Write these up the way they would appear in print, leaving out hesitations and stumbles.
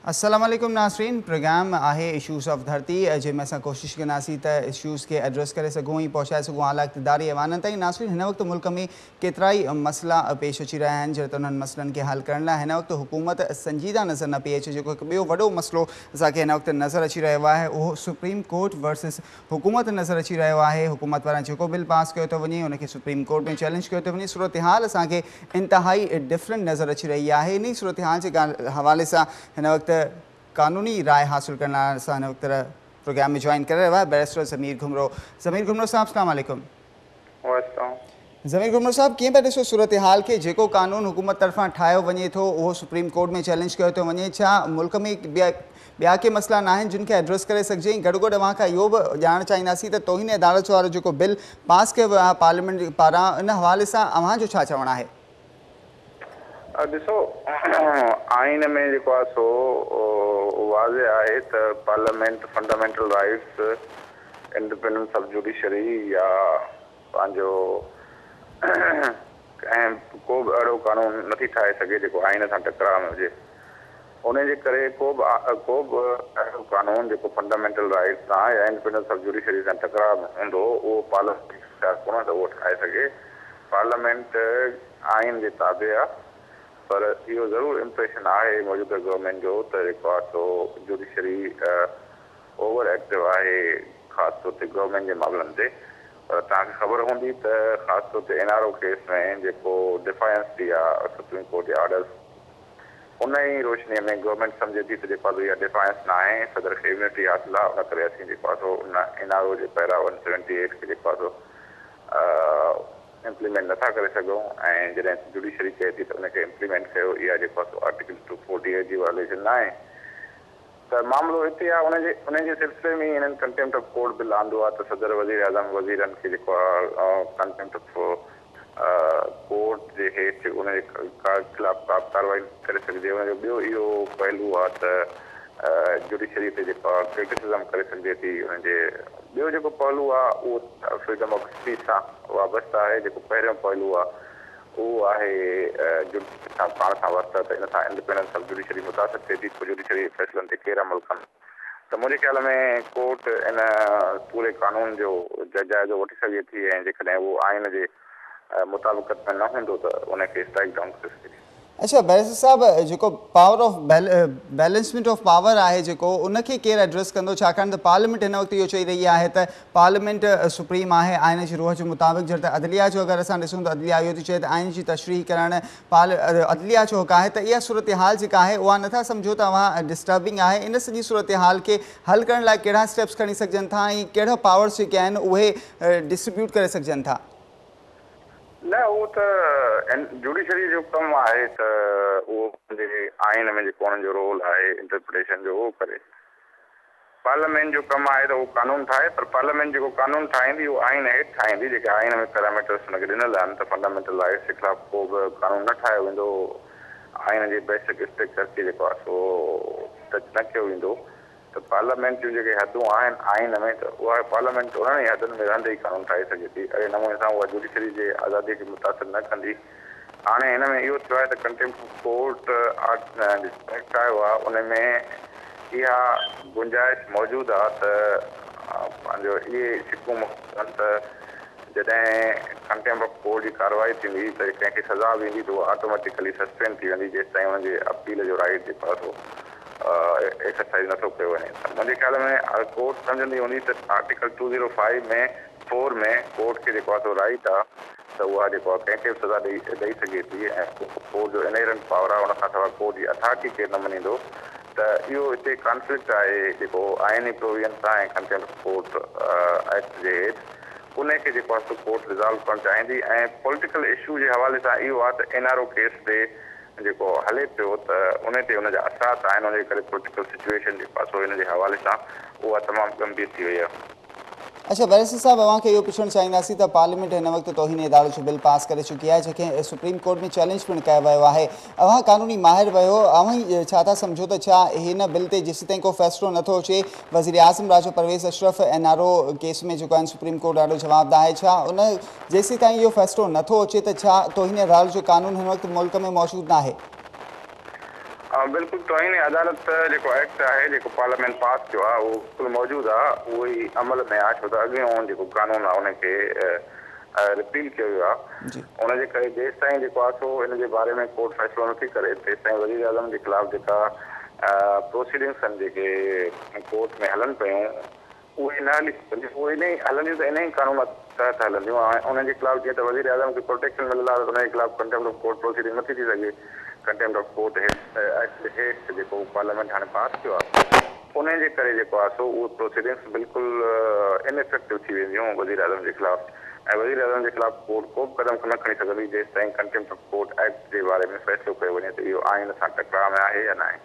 अस्सलाम वालेकुम नाज़रीन। प्रोग्राम आहे इशूज़ ऑफ धरती जंहिंमें असां कोशिशि कंदासीं त इशूज़ खे एड्रेस करे सघूं ऐं पहुचाए सघूं आला इक़्तिदारी ऐवाननि ताईं। नाज़रीन, हिन वक़्तु मुल्क में केतिरा ई मसइला पेश अची रहिया आहिनि, जहिड़े त उन्हनि मसइलनि खे हल करण लाइ हिन वक़्तु हुकूमत संजीदा नज़र न पई अचे। जेको हिकु ॿियो वॾो मसइलो असांखे हिन वक़्तु नज़र अची रहियो आहे उहो सुप्रीम कोर्ट वर्सिस हुकूमत नज़र अची रहियो आहे। हुकूमत पारां जेको बिल पास कयो थो वञे उनखे सुप्रीम कोर्ट में चैलेंज कयो थो वञे। सूरत हाल असांखे इंतिहाई डिफरेंट नज़र अची रही आहे। इन सूरत हाल जे हवाले सां हिन वक़्तु कानूनी राय हासिल करण लाइ असां हिन वक़्तु प्रोग्राम में जॉइन करे रहियो आहे बैरिस्टर ज़मीर घुमरो। ज़मीर घुमरो साहब, अस्सलाम वालेकुम। ज़मीर घुमरो साहब, कीअं पिया ॾिसो सूरत हाल खे? जेको कानून हुकूमत तरफ़ां ठाहियो वञे थो उहो सुप्रीम कोर्ट में चैलेंज कयो थो वञे। छा मुल्क में ॿिया के मसइला न आहिनि जिन खे एड्रेस करे सघिजे? गॾो गॾु अव्हां खां इहो बि ॼाणणु चाहींदासीं त तौहीन अदालत वारो जेको बिल पास कयो वियो आहे पार्लियामेंट पारां, इन हवाले सां अव्हांजो छा चवणु आहे? ॾिसो, आइन में जेको आहे सो वाज़े आहे त parliament fundamental rights, independence of judiciary या पंहिंजो ऐं को बि अहिड़ो कानून नथी ठाहे सघे जेको आइन सां टकराव में हुजे। उन जे करे को बि अहिड़ो कानून जेको फंडामेंटल राइट्स सां या इंडिपेंडेंस ऑफ जुडिशरी सां टकराव में हूंदो उहो पार्लियामेंट कोन त उहो ठाहे सघे। पार्लियामेंट आइन जे ताबे आहे, पर इहो ज़रूरु इम्प्रेशन आहे मौजूदा गवर्नमेंट जो त जेको आहे सो जुडिशरी ओवर एक्टिव आहे, ख़ासि तौर ते गवर्नमेंट जे मामलनि ते। पर तव्हांखे ख़बर हूंदी त ख़ासि तौर ते NRO केस में जेको डिफायंस थी आहे सुप्रीम कोर्ट जे ऑर्डर्स, उन ई रोशनीअ में गवर्नमेंट सम्झे थी त जेको आहे इहा डिफायंस न आहे, सदर खे इम्यूनिटी हासिल आहे। उन करे असीं जेको आहे सो उन NRO जे पैरा 178 खे जेको आहे सो इम्प्लीमेंट नथा करे सघूं, ऐं जॾहिं जुडिशरी चए थी त उनखे इम्प्लीमेंट कयो। इहा जेको आहे आर्टिकल 248 जी वायलेशन न आहे। त मामिलो हिते आहे, उनजे सिलसिले में हिननि कंटेम्प्ट ऑफ कोर्ट बिल आंदो आहे त सदर वज़ीर आज़म वज़ीरनि खे जेको आहे कंटेम्प्ट ऑफ कोर्ट जे हेठि उनजे ख़िलाफ़ का कार्रवाई करे सघिजे। उनजो ॿियो इहो पहलू आहे त जुडिशरी ते जेको आहे क्रिटिसिज़म करे सघिजे थी। उनजे ॿियो जेको पहलू आहे उहो फ्रीडम ऑफ स्पीच सां वाबस्तु आहे। जेको पहिरियों पहलू आहे उहो आहे जुडिशरी सां पाण सां वरिता त इन सां इंडिपेंडेंस ऑफ जुडिशरी मुतासिर थिए थी। पोइ जुडिशरी फ़ैसिलनि ते केरु अमल कनि। त मुंहिंजे ख़्याल में कोर्ट इन पूरे कानून जो जाइज़ो वठी सघे थी, ऐं जेकॾहिं उहो आइन जे मुताबिक़त में न हूंदो त उनखे स्ट्राइक डाउन करे सघे थी। अच्छा बैरिस्टर साहब, जेको पावर ऑफ बैलेंसमेंट ऑफ पावर आहे जेको उनखे केरु एड्रेस कंदो? छाकाणि त पार्लियामेंट हिन वक़्तु इहो चई रही आहे त पार्लियामेंट सुप्रीम आहे आइन जी रूह जे मुताबिक़। जॾहिं त अदलिया जो अगरि असां ॾिसूं त अदलिया इहो थी चए त आइन जी तशरीह करणु अदलिया जो हक़ आहे। त इहा सूरत हाल जेका आहे उहा नथा सम्झो त अव्हां डिस्टर्बिंग आहे? इन सॼी सूरत हाल खे हल करण लाइ कहिड़ा स्टेप्स खणी सघजनि था ऐं कहिड़ा पावर्स जेके आहिनि उहे डिस्ट्रीब्यूट करे सघजनि था? न, उहो त जुडिशरी जो कमु आहे त उहो आइन में जेको उन्हनि जो रोल आहे इंटरप्रिटेशन जो उहो करे। पार्लियामेंट जो कमु आहे त उहो कानून ठाहे, पर पार्लियामेंट जेको कानून ठाहींदी उहो आइन हेठि ठाहींदी। जेके आइन में पैरामीटर्स हुनखे ॾिनल आहिनि त फंडामेंटल राइट्स जे ख़िलाफ़ को बि कानून न ठाहियो वेंदो, आइन जे बेसिक स्ट्रक्चर खे जेको आहे सो टच न कयो वेंदो। त पार्लियामेंट जूं जेके हदूं आहिनि आइन में, त उहा पार्लियामेंट उन्हनि ई हदुनि में रहंदे ई कानून ठाहे सघे थी। अहिड़े नमूने सां उहा जुडिशरी जे आज़ादी खे मुतासिर न कंदी। हाणे हिन में इहो थियो आहे त कंटेम्प्ट ऑफ कोर्ट एक्ट आयो आहे, उन में इहा गुंजाइश मौजूदु आहे त पंहिंजो इहे शिकूं त जॾहिं कंटेम्प्ट ऑफ कोर्ट जी कार्रवाई थींदी त कंहिंखे सज़ा वेंदी त उहा ऑटोमेटिकली सस्पेंड थी वेंदी जेसि ताईं हुनजे अपील जो राइट जेको आहे सो एक्सरसाइज़ नथो कयो वञे। त मुंहिंजे ख़्याल में कोर्ट सम्झंदी हूंदी त आर्टिकल 205 में 4 में कोर्ट खे जेको आहे सो राइट आहे त उहा जेको आहे कंहिंखे बि सज़ा ॾेई सघे थी, ऐं कोर्ट जो इनहेरेंट पावर आहे। उनखां सवाइ कोर्ट जी अथॉरिटी केरु न मञींदो। त इहो हिते कॉन्फ्लिक्ट आहे जेको आइनी प्रोविजन सां ऐं कंटेम्प्ट ऑफ कोर्ट एक्ट जे हेठि, उनखे जेको आहे सो कोर्ट रिज़ॉल्व करणु चाहींदी। ऐं पॉलिटिकल इशू जे हवाले सां इहो आहे त NRO केस ते जेको हले पियो त उन ते उनजा असरात आहिनि। उनजे करे पॉलिटिकल सिचुएशन जेको आहे सो हिन जे हवाले सां उहा तमामु गंभीर थी वई आहे। अच्छा बैरिस्टर साहब, अव्हांखे इहो पुछणु चाहींदासीं त पार्लियामेंट हिन वक़्तु तौहीन अदालत जो बिल पास करे चुकी आहे जंहिंखे सुप्रीम कोर्ट में चैलेंज पिणु कयो वियो आहे। अव्हां कानूनी माहिर वियो, अव्हां छा था सम्झो त छा हिन बिल ते जेसि ताईं को फ़ैसिलो नथो अचे वज़ीर आज़म राजो परवेज़ अशरफ NRO केस में जेको आहिनि सुप्रीम कोर्ट ॾाढो जवाबदार आहे, छा उन जेसि ताईं इहो फ़ैसिलो नथो अचे त छा तौहीन अदालत जो कानून हिन वक़्तु मुल्क में मौजूदु न आहे? बिल्कुल तौहीन अदालत जेको एक्ट आहे जेको पार्लियामेंट पास कयो आहे उहो बिल्कुलु मौजूदु आहे, उहो ई अमल में आहे। छो त अॻियों जेको कानून आहे उनखे रिपील कयो वियो आहे। जी उनजे करे जेसि ताईं जेको आहे सो इन जे बारे में कोर्ट फ़ैसिलो नथी करे तेसि ताईं वज़ीर आज़म जे ख़िलाफ़ जेका प्रोसीडिंग्स आहिनि जेके कोर्ट में हलनि पियूं उहे न हली सघंदियूं, उहे इन ई हलंदियूं त इन ई कानून तहत हलंदियूं। ऐं उन्हनि जे ख़िलाफ़ जीअं त वज़ीर आज़म खे प्रोटेक्शन मिलियल आहे त उनजे ख़िलाफ़ कंटेम्प्ट ऑफ कोर्ट प्रोसीडिंग नथी थी सघे। कंटेम्प्ट ऑफ कोर्ट एक्ट हेठि जेको पार्लियामेंट हाणे पास कयो आहे उन जे करे जेको आहे सो उहे प्रोसीडिंग्स बिल्कुलु इनइफेक्टिव थी वेंदियूं वज़ीर आज़म जे ख़िलाफ़। ऐं वज़ीर आज़म जे ख़िलाफ़ कोर्ट को बि क़दम न खणी सघंदी जेसि ताईं कंटेम्प्ट ऑफ कोर्ट एक्ट जे बारे में फ़ैसिलो कयो वञे त इहो आइन सां टकराव में आहे या न आहे।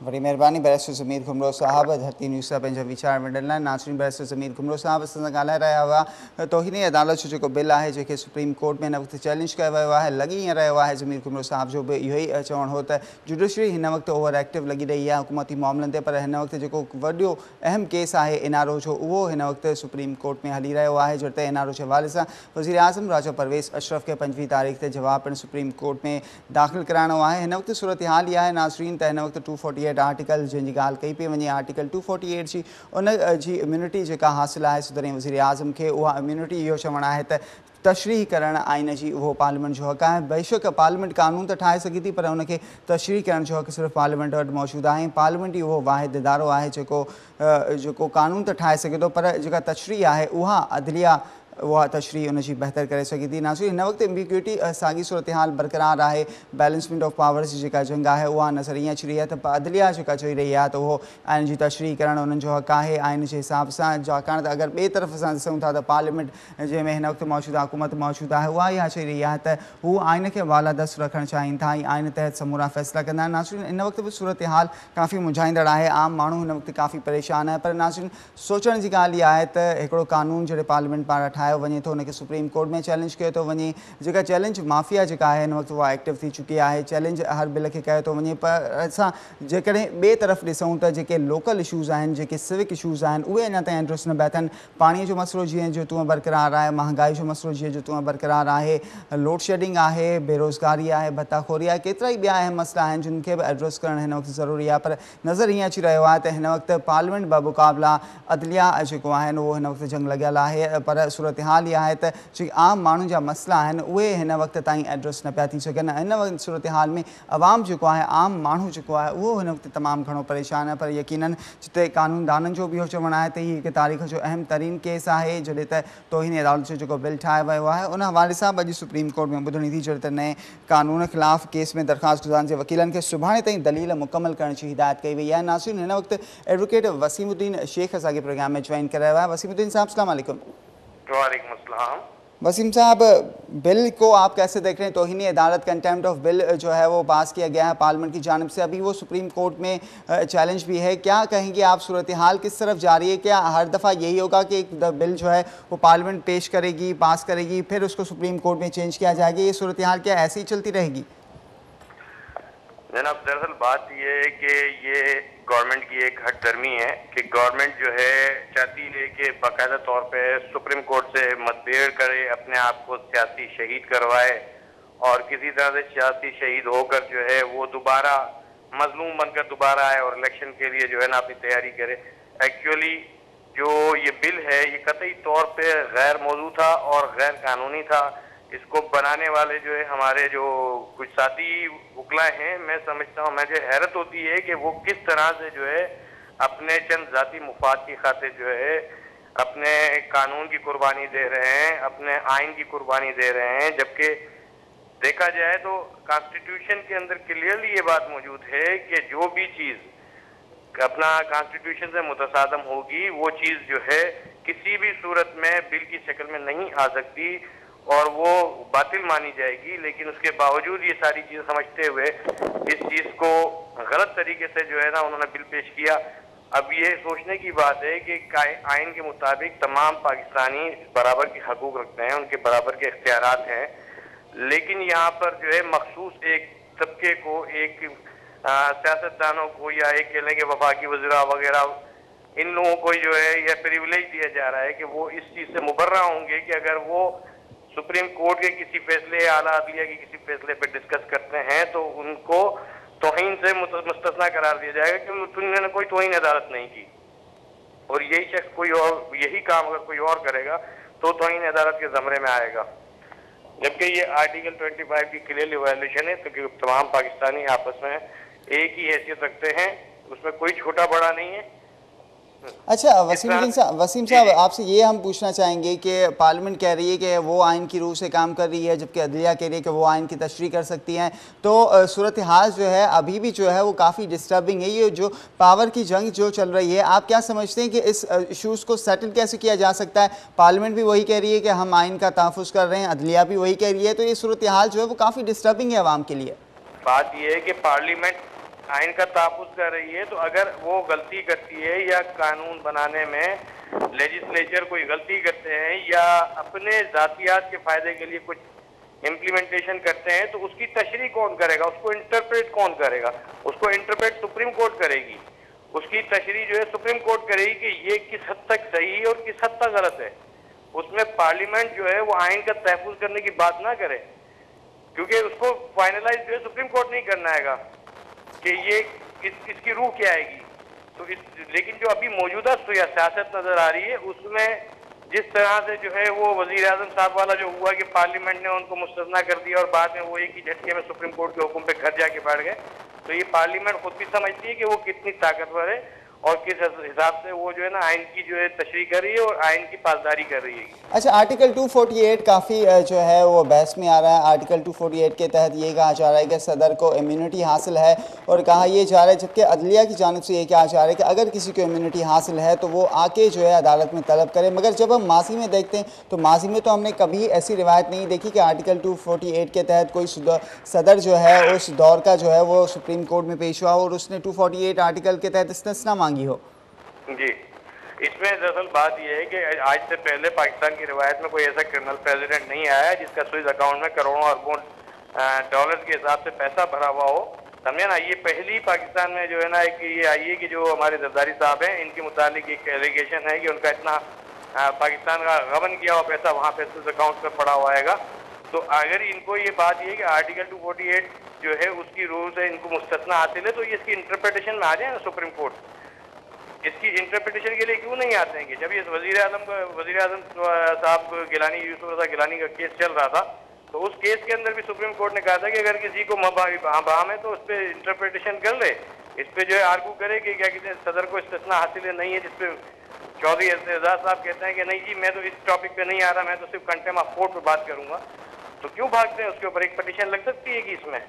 बड़ी मेहरबानी बैरिस्टर ज़मीर घुमरो साहब धरती न्यूज़ सां पंहिंजा वीचार विंडण लाइ। नाज़रीन बैरिस्टर ज़मीर घुमरो साहब असां सां ॻाल्हाए रहिया हुआ तौहीन अदालत जो जेको बिल आहे जंहिंखे सुप्रीम कोर्ट में हिन वक़्तु चैलेंज कयो वियो आहे। लॻी ईअं रहियो आहे ज़मीर घुमरो साहब जो बि इहो ई चवणु हो त जुडिशरी हिन वक़्तु ओवर एक्टिव लॻी रही आहे हुकूमती मामलनि ते, पर हिन वक़्तु जेको वॾो अहम केस आहे एनआरओ जो उहो हिन वक़्तु सुप्रीम कोर्ट में हली रहियो आहे। जो त एनआरओ जे हवाले सां वज़ीर आज़म राजा परवेज़ अशरफ खे 25 तारीख़ ते जवाब पिणु सुप्रीम कोर्ट में दाख़िल कराइणो आहे। हिन वक़्तु सूरत हाल इहा आहे नाज़रीन त हिन वक़्तु 248 आर्टिकल जी ॻाल्हि कई पई वञे, आर्टिकल 248 जी उन जी इम्यूनिटी जेका हासिल आहे सदर वज़ीर आज़म खे उहा इम्यूनिटी इहो चवणु आहे त तशरीह करण आइन जी उहो पार्लियामेंट जो हक़ आहे। बेशक पार्लियामेंट कानून त ठाहे सघे थी पर उनखे तशरीह करण जो हक़ सिर्फ़ु पार्लियामेंट वटि मौजूदु आहे। पार्लियामेंट ई उहो वाहिद इदारो आहे जेको कानून त ठाहे सघे थो पर जेका तशरीह आहे उहा अदलिया उहा तशरीह उनजी बहितर करे सघे थी। नाज़रीन हिन वक़्तु एम्बिग्यूटी साॻी सूरत हाल बरक़रार आहे। बैलेंसमेंट ऑफ पावर्स जी जेका जंग आहे उहा नज़र ईअं अची रही आहे त अदलिया जेका चई रही आहे त उहो आइन जी तशरीह करणु उन्हनि जो हक़ आहे आइन जे हिसाब सां। छाकाणि त अगरि ॿिए तरफ़ सां ॾिसूं था त पार्लियामेंट जंहिंमें हिन वक़्तु मौजूदा हुकूमत मौजूदु आहे उहा इहा चई रही आहे त हू आइन खे वालादस्त रखणु चाहिनि था ऐं आइन तहत समूरा फ़ैसिला कंदा आहिनि। नाज़रीन हिन वक़्तु बि सूरत हाल काफ़ी मुंझाईंदड़ आहे, आम माण्हू हिन वक़्तु काफ़ी परेशान आहे। पर नाज़रीन सोचण जी ॻाल्हि इहा आहे त हिकिड़ो कानून जॾहिं पार्लियामेंट पारां ठाहियो वञे थो उनखे सुप्रीम कोर्ट में चैलेंज कयो थो वञे, जेका चैलेंज माफ़िया जेका आहे हिन वक़्तु उहा एक्टिव थी चुकी आहे। चैलेंज हर बिल खे कयो थो वञे पर असां जेकॾहिं ॿिए तरफ़ ॾिसूं त जेके लोकल इशूज़ आहिनि जेके सिविक इशूज़ आहिनि उहे अञा ताईं एड्रेस न पिया थियनि। पाणीअ जो मसइलो जीअं जो तूं बरक़रार आहे, महांगाई जो मसइलो जीअं जो तूं बरक़रार आहे, लोड शेडिंग आहे, बेरोज़गारी आहे, भत्ताखोरी आहे, केतिरा ई ॿिया अहम मसइला आहिनि जिन खे बि एड्रेस करणु हिन वक़्तु ज़रूरी आहे। पर नज़र ईअं अची रहियो आहे त हिन वक़्तु पार्लियामेंट बामुक़ाबिला अदलिया जेको आहिनि उहो हिन वक़्तु जंग लॻियल आहे। पर सूरत हाल इहा आहे त जेके आम माण्हुनि जा मसइला आहिनि उहे हिन वक़्तु ताईं एड्रेस न पिया थी सघनि। हिन वक़्तु सूरत हाल में आवाम जेको आहे आम माण्हू जेको आहे उहो हिन वक़्तु तमामु घणो परेशान आहे। पर यकीनन जिते कानूनदाननि जो बि इहो चवणु आहे त हीअ हिकु तारीख़ जो अहम तरीन केस आहे जॾहिं त तौहीन अदालत जो जेको बिल ठाहियो वियो आहे उन हवाले सां अॼु सुप्रीम कोर्ट में ॿुधणी थी जॾहिं त नए कानून ख़िलाफ़ केस में दरख़्वास्त गुज़ारनि जे वकीलनि खे सुभाणे ताईं दलील मुकमल करण जी हिदायत कई वई आहे। नाज़रीन हिन वक़्तु एडवोकेट वसीमुद्दीन शेख असांखे प्रोग्राम में ज्वाइन करायो आहे। वसीमुद्दीन साहब अस्सलाम वालेकुम। वालेकुम अस्सलाम। वसीम साहब, बिल को आप कैसे देख रहे हैं? तौहीन अदालत कंटेम्प्ट ऑफ बिल जो है वो पास किया गया है पार्लियामेंट की जानिब से, अभी वो सुप्रीम कोर्ट में चैलेंज भी है, क्या कहेंगे आप? सूरत हाल किस तरफ जा रही है? क्या हर दफ़ा यही होगा कि एक बिल जो है वो पार्लियामेंट पेश करेगी, पास करेगी, फिर उसको सुप्रीम कोर्ट में चेंज किया जाएगा? ये सूरत हाल क्या ऐसे ही चलती रहेगी? जनाब, दरअसल बात ये है कि ये गवर्नमेंट की एक हठधर्मी है कि गवर्नमेंट जो है चाहती है कि बाकायदा तौर पे सुप्रीम कोर्ट से मतभेद करे, अपने आप को सियासी शहीद करवाए और किसी तरह से सियासी शहीद होकर जो है वो दोबारा मजलूम बनकर दोबारा आए और इलेक्शन के लिए जो है ना अपनी तैयारी करे। एक्चुअली जो ये बिल है ये कतई तौर पे गैर मौजू था और गैर कानूनी था। इसको बनाने वाले जो है हमारे जो कुछ साथी वकला हैं, मैं समझता हूँ, मुझे हैरत होती है कि वो किस तरह से जो है अपने चंद जाती मुफाद की खातिर जो है अपने कानून की कुर्बानी दे रहे हैं, अपने आइन की कुर्बानी दे रहे हैं। जबकि देखा जाए तो कॉन्स्टिट्यूशन के अंदर क्लियरली ये बात मौजूद है कि जो भी चीज़ अपना कॉन्स्टिट्यूशन से मुतसादम होगी वो चीज़ जो है किसी भी सूरत में बिल की शक्ल में नहीं आ सकती और वो बातिल मानी जाएगी। लेकिन उसके बावजूद ये सारी चीज़ समझते हुए इस चीज़ को गलत तरीके से जो है ना उन्होंने बिल पेश किया। अब ये सोचने की बात है कि आइन के मुताबिक तमाम पाकिस्तानी बराबर के हकूक रखते हैं, उनके बराबर के इख्तियारात हैं, लेकिन यहाँ पर जो है मखसूस एक तबके को, एक सियासतदानों को या एक कह लें कि वफाकी वज़ीरा वगैरह, इन लोगों को जो है यह प्रिविलेज दिया जा रहा है कि वो इस चीज़ से मुबर्रा होंगे कि अगर वो सुप्रीम कोर्ट के किसी फैसले, आला अदलिया के किसी फैसले पर डिस्कस करते हैं तो उनको तौहीन से मुस्तस्ना करार दिया जाएगा कि उन्होंने कोई तौहीन अदालत नहीं की, और यही शख्स कोई और यही काम अगर कोई और करेगा तो तौहीन अदालत के ज़मरे में आएगा। जबकि ये आर्टिकल 25 की क्लियरली वायलेशन है, क्योंकि तमाम पाकिस्तानी आपस में एक ही हैसियत रखते हैं, उसमें कोई छोटा बड़ा नहीं है। अच्छा वसीम साहब आपसे ये हम पूछना चाहेंगे कि पार्लियामेंट कह रही है कि वो आइन की रूह से काम कर रही है, जबकि अदलिया कह रही है कि वो आइन की तशरीह कर सकती हैं। तो सूरत हाल जो है अभी भी जो है वो काफ़ी डिस्टर्बिंग है। ये जो पावर की जंग जो चल रही है, आप क्या समझते हैं कि इस इशूज़ को सेटल कैसे किया जा सकता है? पार्लियामेंट भी वही कह रही है कि हम आइन का तहफ़्फ़ुज़ कर रहे हैं, अदलिया भी वही कह रही है, तो ये सूरत हाल जो है वो काफ़ी डिस्टर्बिंग है आवाम के लिए। बात यह है कि पार्लियामेंट आइन का तहफ़्फ़ुज़ कर रही है, तो अगर वो गलती करती है या कानून बनाने में लेजिस्लेचर कोई गलती करते हैं या अपने ज़ातियात के फ़ायदे के लिए कुछ इम्प्लीमेंटेशन करते हैं, तो उसकी तशरीह कौन करेगा, उसको इंटरप्रेट कौन करेगा? उसको इंटरप्रेट सुप्रीम कोर्ट करेगी, उसकी तशरीह जो है सुप्रीम कोर्ट करेगी कि ये किस हद तक सही है और किस हद तक गलत है। उसमें पार्लियामेंट जो है वो आइन का तहफ़्फ़ुज़ करने की बात ना करे, क्योंकि उसको फाइनलाइज जो है सुप्रीम कोर्ट नहीं करना है कि ये इसकी रूह क्या आएगी। तो लेकिन जो अभी मौजूदा सियासत नजर आ रही है, उसमें जिस तरह से जो है वो वजीर आजम साहब वाला जो हुआ कि पार्लियामेंट ने उनको मुस्तस्ना कर दिया और बाद में वो एक ही झटके में सुप्रीम कोर्ट के हुक्म पे घर जाके बैठ गए, तो ये पार्लियामेंट खुद भी समझती है कि वो कितनी ताकतवर है और किस हिसाब से वो जो है ना आइन की जो है तशरीह कर रही है और आइन की पासदारी कर रही है। अच्छा, आर्टिकल 248 काफ़ी जो है वो बहस में आ रहा है। आर्टिकल 248 के तहत ये कहा जा रहा है कि सदर को इम्यूनिटी हासिल है, और कहा यह जा रहा है, जबकि अदलिया की जानिब से ये कहा जा रहा है कि अगर किसी को इम्यूनिटी हासिल है तो वो आके जो है अदालत में तलब करे। मगर जब हम माजी में देखते हैं तो माजी में तो हमने कभी ऐसी रिवायत नहीं देखी कि आर्टिकल 248 के तहत कोई सदर जो है उस दौर का जो है वो सुप्रीम कोर्ट में पेश हुआ और उसने 248 आर्टिकल के तहत इस्तिस्ना मांगी हो। जी, इसमें दरअसल बात यह है कि आज से पहले पाकिस्तान की रिवायत में कोई ऐसा क्रिमिनल प्रेसिडेंट नहीं आया जिसका स्विस अकाउंट में करोड़ों अरबों डॉलर के हिसाब से पैसा भरा हुआ हो, समझे ना। ये पहली पाकिस्तान में जो है ना एक ये आई है कि जो हमारे जरदारी साहब हैं, इनके मुतालिक एक एलिगेशन है कि उनका इतना पाकिस्तान का गबन किया हुआ पैसा वहाँ पे स्विस अकाउंट पर पड़ा हुआ है। तो अगर इनको ये बात ये है कि आर्टिकल 248 जो है उसकी रूल से इनको मुस्तस्ना हासिल है, तो ये इसकी इंटरप्रिटेशन में आ जाए ना सुप्रीम कोर्ट। इसकी इंटरप्रिटेशन के लिए क्यों नहीं आते हैं कि जब ये वजीर आजम साहब गिलानी, यूसुफ रज़ा गिलानी का केस चल रहा था, तो उस केस के अंदर भी सुप्रीम कोर्ट ने कहा था कि अगर किसी को बहाम है तो उस पर इंटरप्रिटेशन कर ले, इस पर जो है आर्गू करे कि क्या कहते हैं सदर को इस्तिस्ना हासिल नहीं है, जिसपे चौधरी एजाज साहब कहते हैं कि नहीं जी मैं तो इस टॉपिक पे नहीं आ रहा, मैं तो सिर्फ कंटेम्प्ट ऑफ कोर्ट पे बात करूंगा। तो क्यों भागते हैं? उसके ऊपर एक पटिशन लग सकती है कि इसमें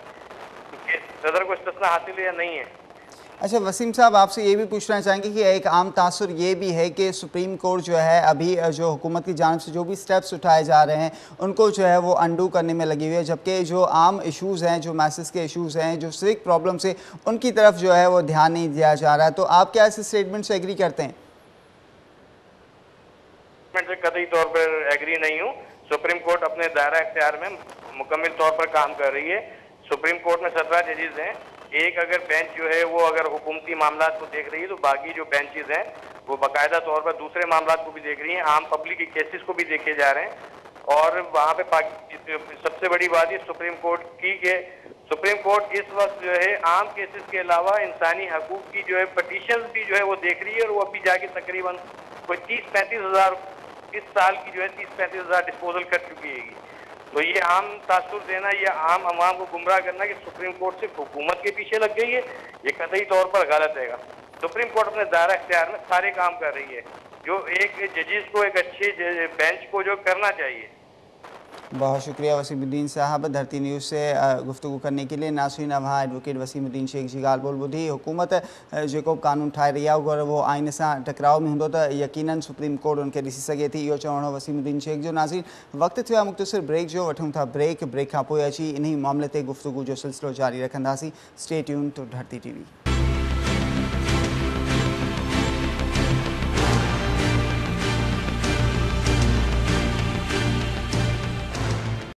सदर को इस्तिस्ना हासिल है या नहीं है। अच्छा वसीम साहब, आपसे ये भी पूछना चाहेंगे कि एक आम तासुर ये भी है कि सुप्रीम कोर्ट जो है अभी जो हुकूमत की जानिब से जो भी स्टेप्स उठाए जा रहे हैं उनको जो है वो अंडू करने में लगी हुई है, जबकि जो आम इश्यूज़ हैं, जो मैसेज के इश्यूज़ हैं, जो सिविक प्रॉब्लम्स है, उनकी तरफ जो है वो ध्यान नहीं दिया जा रहा है। तो आप क्या इस स्टेटमेंट से एग्री करते हैं? से कतई तौर पर एग्री नहीं हूँ। सुप्रीम कोर्ट अपने दायरा इख्तियार में मुकम्मल तौर पर काम कर रही है। सुप्रीम कोर्ट में 17 जजेस हैं। एक अगर बेंच जो है वो अगर हुकूमती मामला को देख रही है, तो बाकी जो बेंचेस हैं वो बाकायदा तौर पर दूसरे मामला को भी देख रही हैं, आम पब्लिक के केसेस को भी देखे जा रहे हैं। और वहाँ पे सबसे बड़ी बात है सुप्रीम कोर्ट की कि सुप्रीम कोर्ट इस वक्त जो है आम केसेस के अलावा इंसानी हकूक की जो है पटिशन भी जो है वो देख रही है, और वो अभी जाके तकरीबन कोई 30-35 हज़ार इस साल की जो है 30-35 हज़ार डिस्पोजल कर चुकी है। तो ये आम तासुर देना या आम अवाम को गुमराह करना कि सुप्रीम कोर्ट सिर्फ हुकूमत के पीछे लग गई है, ये कतई तौर पर गलत है। सुप्रीम कोर्ट अपने दायरा इख्तियार में सारे काम कर रही है जो एक जजेस को, एक अच्छे बेंच को जो करना चाहिए। बहुत शुक्रिया वसीमुद्दीन साहब, धरती न्यूज़ से गुफ्तगू करने के लिए। नासरीन, वहाँ एडवोकेट वसीमुद्दीन शेख जी ॻाल्हि ॿोल ॿुधी। हुकूमत जेको कानून ठाहे रही आहे अगर वो आइन सां टकराव में हूंदो त यकीनन सुप्रीम कोर्ट उनखे ॾिसी सघे थी, इहो चवणो वसीमुद्दीन शेख जो। नाज़रीन, वक़्तु थियो आहे मुख़्तसिर ब्रेक जो, वठूं था ब्रेक खां पोइ अची इन्ही मामले ते गुफ्तगू जो सिलसिलो जारी रखंदासीं। स्टे ट्यून टू धरती TV।